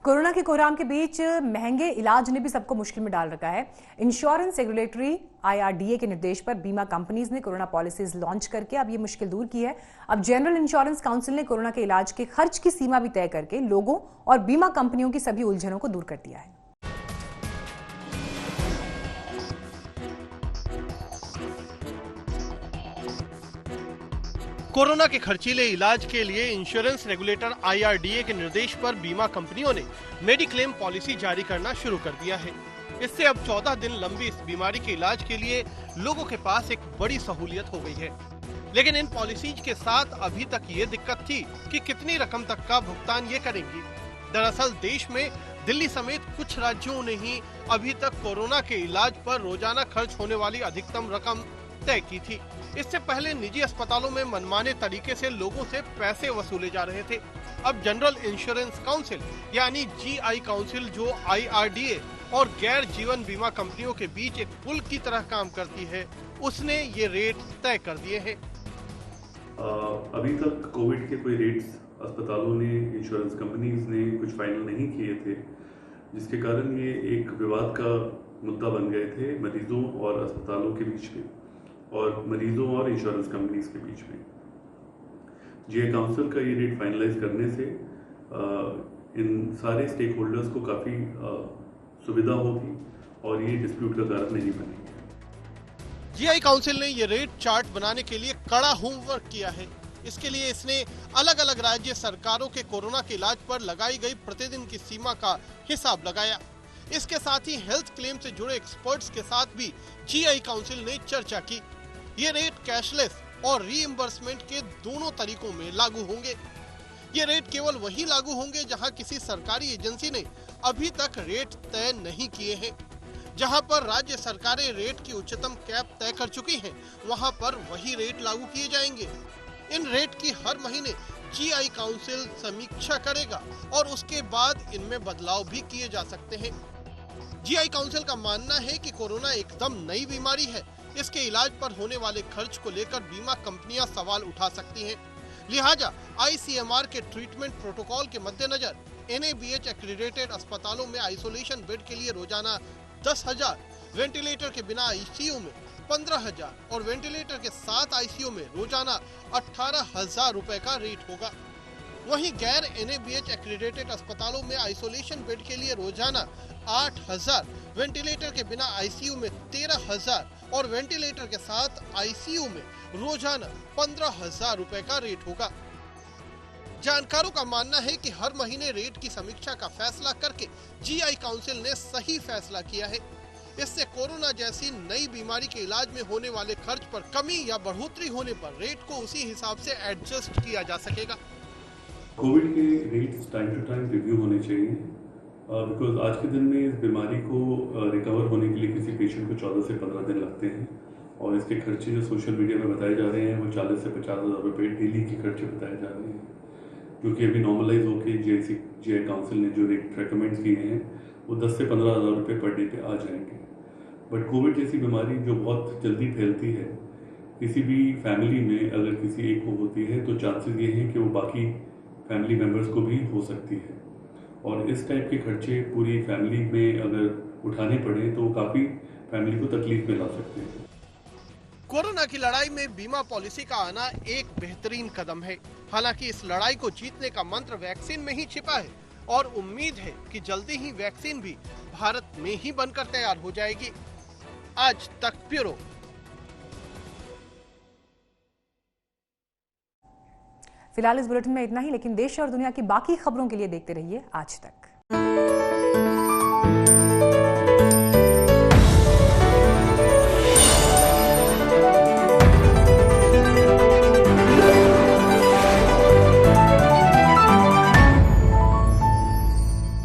Corona के कोहराम के बीच महंगे इलाज ने भी सबको मुश्किल में डाल रखा है। इंश्योरेंस रेगुलेटरी IRDA के निर्देश पर बीमा कंपनीज ने कोरोना पॉलिसीज लॉन्च करके अब ये मुश्किल दूर की है। अब जनरल इंश्योरेंस काउंसिल ने कोरोना के इलाज के खर्च की सीमा भी तय करके लोगों और बीमा कंपनियों की सभी उलझनों को दूर कर दिया है। कोरोना के खर्चीले इलाज के लिए इंश्योरेंस रेगुलेटर IRDA के निर्देश पर बीमा कंपनियों ने मेडिक्लेम पॉलिसी जारी करना शुरू कर दिया है। इससे अब 14 दिन लंबी इस बीमारी के इलाज के लिए लोगों के पास एक बड़ी सहूलियत हो गई है। लेकिन इन पॉलिसीज के साथ अभी तक ये दिक्कत थी कि कितनी रकम तक का भुगतान ये करेंगी। दरअसल देश में दिल्ली समेत कुछ राज्यों ने ही अभी तक कोरोना के इलाज पर रोजाना खर्च होने वाली अधिकतम रकम तय की थी। इससे पहले निजी अस्पतालों में मनमाने तरीके से लोगों से पैसे वसूले जा रहे थे। अब जनरल इंश्योरेंस काउंसिल यानी GI काउंसिल, जो IRDA और गैर जीवन बीमा कंपनियों के बीच एक पुल की तरह काम करती है, उसने ये रेट तय कर दिए हैं। अभी तक कोविड के कोई रेट्स अस्पतालों ने, इंश्योरेंस कंपनीज ने कुछ फाइनल नहीं किए थे, जिसके कारण ये एक विवाद का मुद्दा बन गए थे मरीजों और अस्पतालों के बीच में और मरीजों और इंश्योरेंस कंपनीज के बीच में। GI काउंसिल का ये रेट फाइनलाइज करने से इन सारे स्टेक होल्डर्स को काफ़ी सुविधा होगी और ये डिस्प्यूट का कारण नहीं बनेगी। GI काउंसिल ने ये रेट चार्ट बनाने के लिए कड़ा होमवर्क किया है। इसके लिए इसने अलग अलग राज्य सरकारों के कोरोना के इलाज पर लगाई गई प्रतिदिन की सीमा का हिसाब लगाया। इसके साथ ही हेल्थ क्लेम से जुड़े एक्सपर्ट्स के साथ भी GI काउंसिल ने चर्चा की। ये रेट कैशलेस और रीइंबर्समेंट के दोनों तरीकों में लागू होंगे। ये रेट केवल वहीं लागू होंगे जहां किसी सरकारी एजेंसी ने अभी तक रेट तय नहीं किए हैं। जहां पर राज्य सरकारें रेट की उच्चतम कैप तय कर चुकी हैं, वहां पर वही रेट लागू किए जाएंगे। इन रेट की हर महीने GI काउंसिल समीक्षा करेगा और उसके बाद इनमें बदलाव भी किए जा सकते हैं। GI काउंसिल का मानना है कि कोरोना एकदम नई बीमारी है। इसके इलाज पर होने वाले खर्च को लेकर बीमा कंपनियां सवाल उठा सकती हैं। लिहाजा ICMR के ट्रीटमेंट प्रोटोकॉल के मद्देनजर NABH एक्रीडेटेड अस्पतालों में आइसोलेशन बेड के लिए रोजाना 10,000, वेंटिलेटर के बिना ICU में 15,000 और वेंटिलेटर के साथ ICU में रोजाना 18,000 रुपए का रेट होगा। वहीं गैर NABH एक्रीडेटेड अस्पतालों में आइसोलेशन बेड के लिए रोजाना 8,000, वेंटिलेटर के बिना ICU में 13,000 और वेंटिलेटर के साथ ICU में रोजाना 15,000 रुपए का रेट होगा। जानकारों का मानना है कि हर महीने रेट की समीक्षा का फैसला करके GI काउंसिल ने सही फैसला किया है। इससे कोरोना जैसी नई बीमारी के इलाज में होने वाले खर्च पर कमी या बढ़ोतरी होने पर रेट को उसी हिसाब से एडजस्ट किया जा सकेगा। कोविड के rates time to time review होने चाहिए, बिकॉज आज के दिन में इस बीमारी को रिकवर होने के लिए किसी पेशेंट को 14 से 15 दिन लगते हैं और इसके खर्चे जो सोशल मीडिया में बताए जा रहे हैं वो 40 से 50,000 रुपये डेली के खर्चे बताए जा रहे हैं, जो कि अभी नॉर्मलाइज होकर GI काउंसिल ने जो रेट रेकमेंड किए हैं वो 10 से 15,000 रुपये पर डे पे आ जाएंगे। बट कोविड जैसी बीमारी जो बहुत जल्दी फैलती है, किसी भी फैमिली में अगर किसी एक को होती है तो चांसेस ये हैं कि वो बाकी फैमिली मेंबर्स को भी हो सकती है और इस टाइप के खर्चे पूरी फैमिली में अगर उठाने पड़े तो काफ़ी फैमिली को तकलीफ में ला सकते हैं। कोरोना की लड़ाई में बीमा पॉलिसी का आना एक बेहतरीन कदम है। हालांकि इस लड़ाई को जीतने का मंत्र वैक्सीन में ही छिपा है और उम्मीद है कि जल्दी ही वैक्सीन भी भारत में ही बनकर तैयार हो जाएगी। आज तक ब्यूरो। फिलहाल इस बुलेटिन में इतना ही, लेकिन देश और दुनिया की बाकी खबरों के लिए देखते रहिए आज तक।